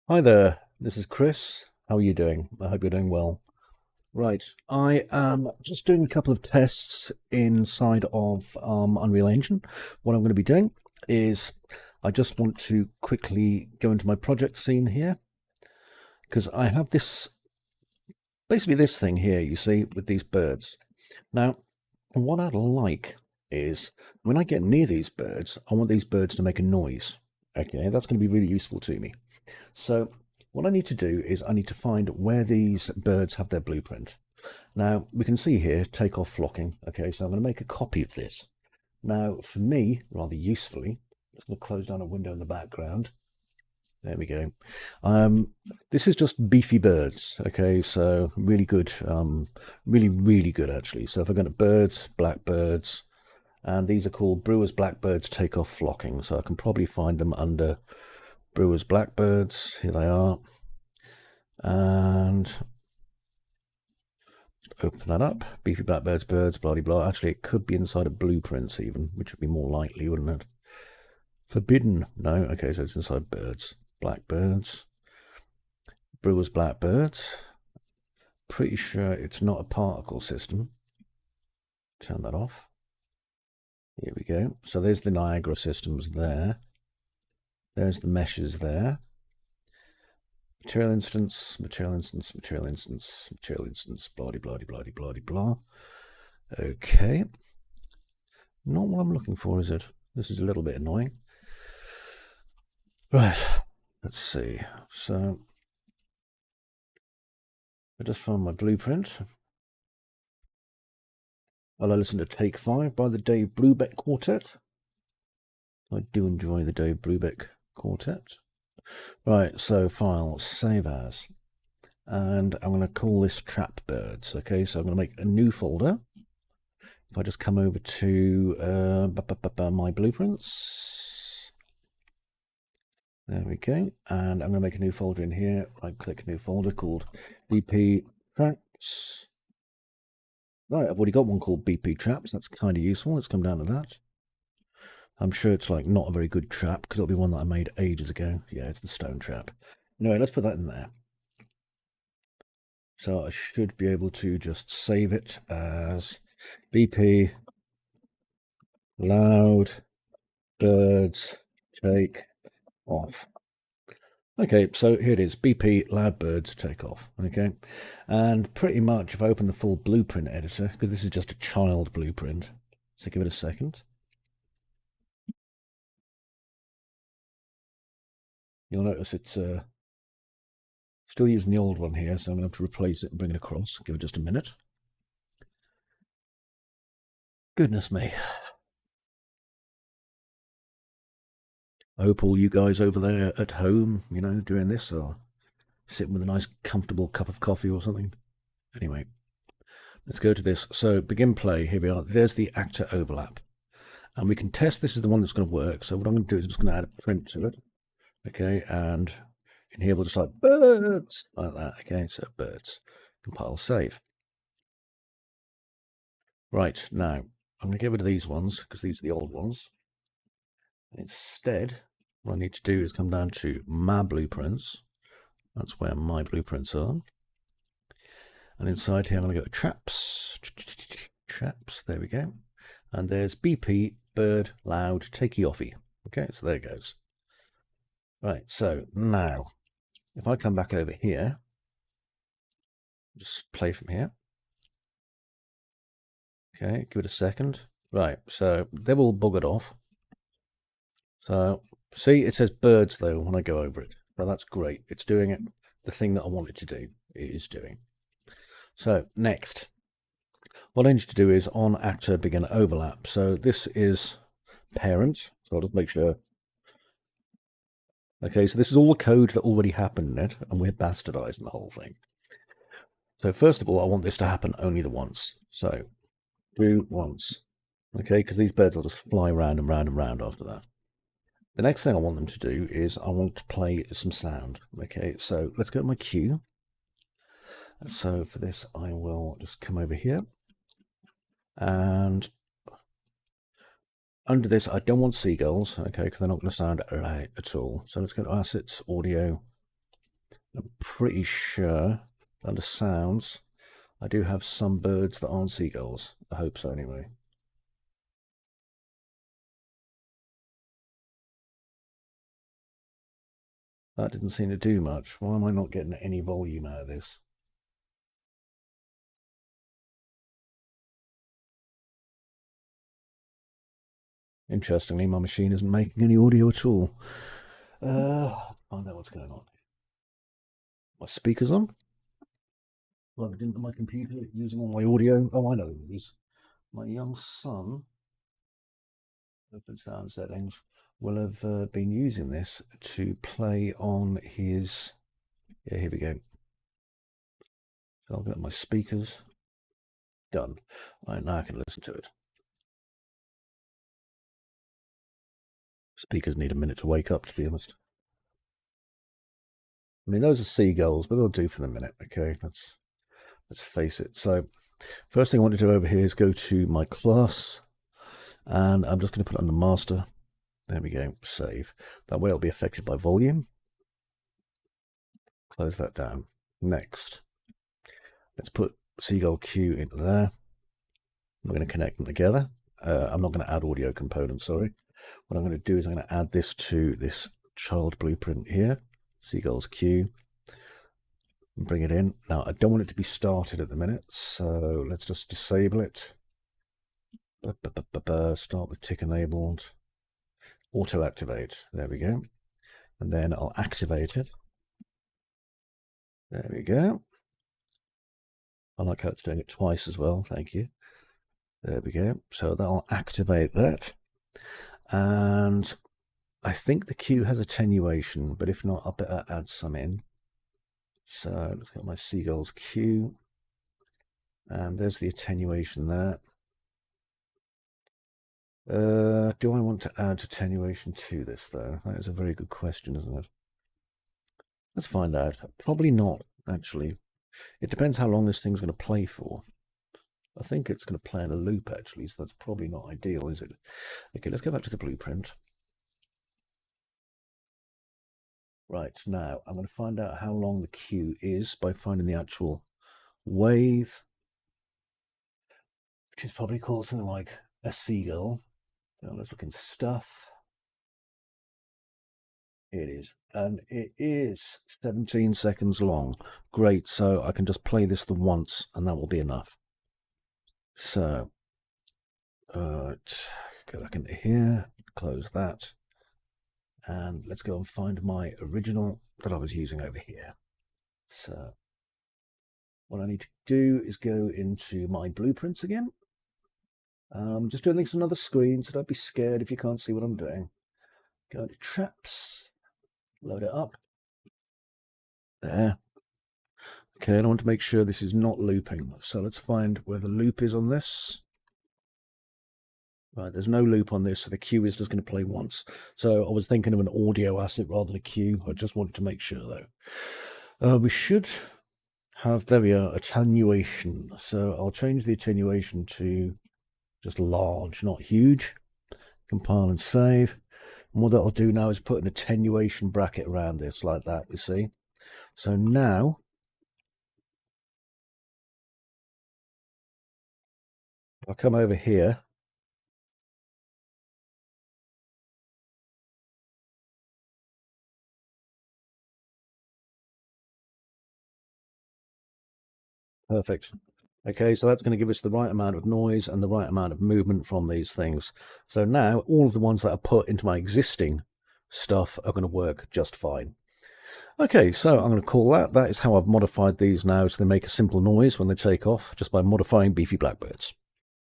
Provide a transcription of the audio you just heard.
Hi there, this is Chris. How are you doing? I hope you're doing well. Right, I am just doing a couple of tests inside of Unreal Engine. What I'm going to be doing is I just want to quickly go into my project scene here because I have this, basically this thing here, you see, with these birds. Now, what I'd like is when I get near these birds, I want these birds to make a noise. Okay, that's going to be really useful to me. So what I need to do is I need to find where these birds have their blueprint. Now we can see here, take off flocking. Okay, so I'm going to make a copy of this. Now for me, rather usefully, I'm just going to close down a window in the background. There we go. This is just beefy birds. Okay, so really good, really good actually. So if I go to birds, blackbirds, and these are called Brewer's Blackbirds Take Off Flocking. So I can probably find them under Brewer's Blackbirds. Here they are. And open that up. Beefy blackbirds, birds, blah blah blah. Actually, it could be inside of blueprints even, which would be more likely, wouldn't it? Forbidden. No. Okay, so it's inside birds. Blackbirds. Brewer's blackbirds. Pretty sure it's not a particle system. Turn that off. Here we go. So there's the Niagara systems there. There's the meshes there. Material instance, material instance, material instance, material instance, blah blah blah blah blah. Okay. Not what I'm looking for, is it? This is a little bit annoying. Right. Let's see. So I just found my blueprint. Well, I listened to Take 5 by the Dave Brubeck Quartet. I do enjoy the Dave Brubeck Quartet. Right, so file, save as. And I'm going to call this Trap Birds. Okay, so I'm going to make a new folder. If I just come over to my blueprints. There we go. And I'm going to make a new folder in here. Right click new folder called BP Traps. Right, I've already got one called BP Traps. That's kind of useful. Let's come down to that. I'm sure it's like not a very good trap because it'll be one that I made ages ago. Yeah, it's the stone trap. Anyway, let's put that in there. So I should be able to just save it as BP loud birds take off. Okay, so here it is, BP loud birds take off. Okay, and pretty much if I open the full blueprint editor, because this is just a child blueprint, so give it a second. You'll notice it's still using the old one here, so I'm going to have to replace it and bring it across. Give it just a minute. Goodness me. I hope all you guys over there at home, doing this are sitting with a nice comfortable cup of coffee or something. Anyway, let's go to this. So begin play. Here we are. There's the actor overlap. And we can test this is the one that's going to work. So what I'm going to do is I'm just going to add a print to it. Okay, and in here we'll just like birds, like that. Okay, so birds. Compile, save. Right, now I'm going to get rid of these ones because these are the old ones. Instead, what I need to do is come down to my blueprints. That's where my blueprints are. And inside here, I'm going to go to traps. Traps, there we go. And there's BP, bird, loud, takey offy. Okay, so there it goes. Right, so now, if I come back over here, just play from here. Okay, give it a second. Right, so they've all buggered off. So, see, it says birds though when I go over it. So that's great. It's doing it, the thing that I want it to do. It is doing. So, next. What I need to do is on actor begin overlap. So this is parent. So I'll just make sure. Okay, so this is all the code that already happened in it, and we're bastardizing the whole thing. So first of all, I want this to happen only the once. So do once. Okay, because these birds will just fly round and round and round after that. The next thing I want them to do is I want to play some sound. Okay, so let's go to my cue. So for this, I will just come over here. And under this, I don't want seagulls, okay, because they're not going to sound right at all. So let's go to assets, audio, I'm pretty sure under sounds, I do have some birds that aren't seagulls. I hope so anyway. That didn't seem to do much. Why am I not getting any volume out of this? Interestingly, my machine isn't making any audio at all. Find out what's going on. My speaker's on. Plugged into my computer using all my audio. Oh, I know what it is. My young son, open sound settings, will have been using this to play on his. Yeah, here we go. So I've got my speakers done. Right, now I can listen to it. Speakers need a minute to wake up, to be honest. I mean, those are seagulls, but they'll do for the minute. Okay, let's face it. So, first thing I want to do over here is go to my class, and I'm just going to put it under master. There we go. Save. That way, it'll be affected by volume. Close that down. Next, let's put Seagull Q into there. We're going to connect them together. I'm not going to add audio components. Sorry. What I'm going to do is I'm going to add this to this child blueprint here. Seagull's Q. Bring it in. Now, I don't want it to be started at the minute, so let's just disable it. Start with tick enabled. Auto activate. There we go. And then I'll activate it. There we go. I like how it's doing it twice as well. Thank you. There we go. So that'll activate that. And I think the Q has attenuation, but if not, I'll better add some in. So let's get my Seagull's Q. And there's the attenuation there. Do I want to add attenuation to this, though? That is a very good question, isn't it? Let's find out. Probably not, actually. It depends how long this thing's going to play for. I think it's going to play in a loop, actually, so that's probably not ideal, is it? Okay, let's go back to the blueprint. Right, now I'm going to find out how long the Q is by finding the actual wave, which is probably called something like a seagull. So let's look in stuff. It is, and it is 17 seconds long. Great, so I can just play this the once, and that will be enough. So, go back into here, close that, and let's go and find my original that I was using over here. So, what I need to do is go into my blueprints again. Just doing this on another screen, so don't be scared if you can't see what I'm doing. Go to traps, load it up. There. Okay, and I want to make sure this is not looping. So let's find where the loop is on this. Right, there's no loop on this, so the Q is just going to play once. So I was thinking of an audio asset rather than a Q. I just wanted to make sure, though. We should have, there we are, attenuation. So I'll change the attenuation to just large, not huge. Compile and save. And what that'll do now is put an attenuation bracket around this, like that, you see. So now, I'll come over here. Perfect. Okay, so that's going to give us the right amount of noise and the right amount of movement from these things. So now all of the ones that are put into my existing stuff are going to work just fine. Okay, so I'm going to call that. That is how I've modified these now so they make a simple noise when they take off, just by modifying Beefy Blackbirds.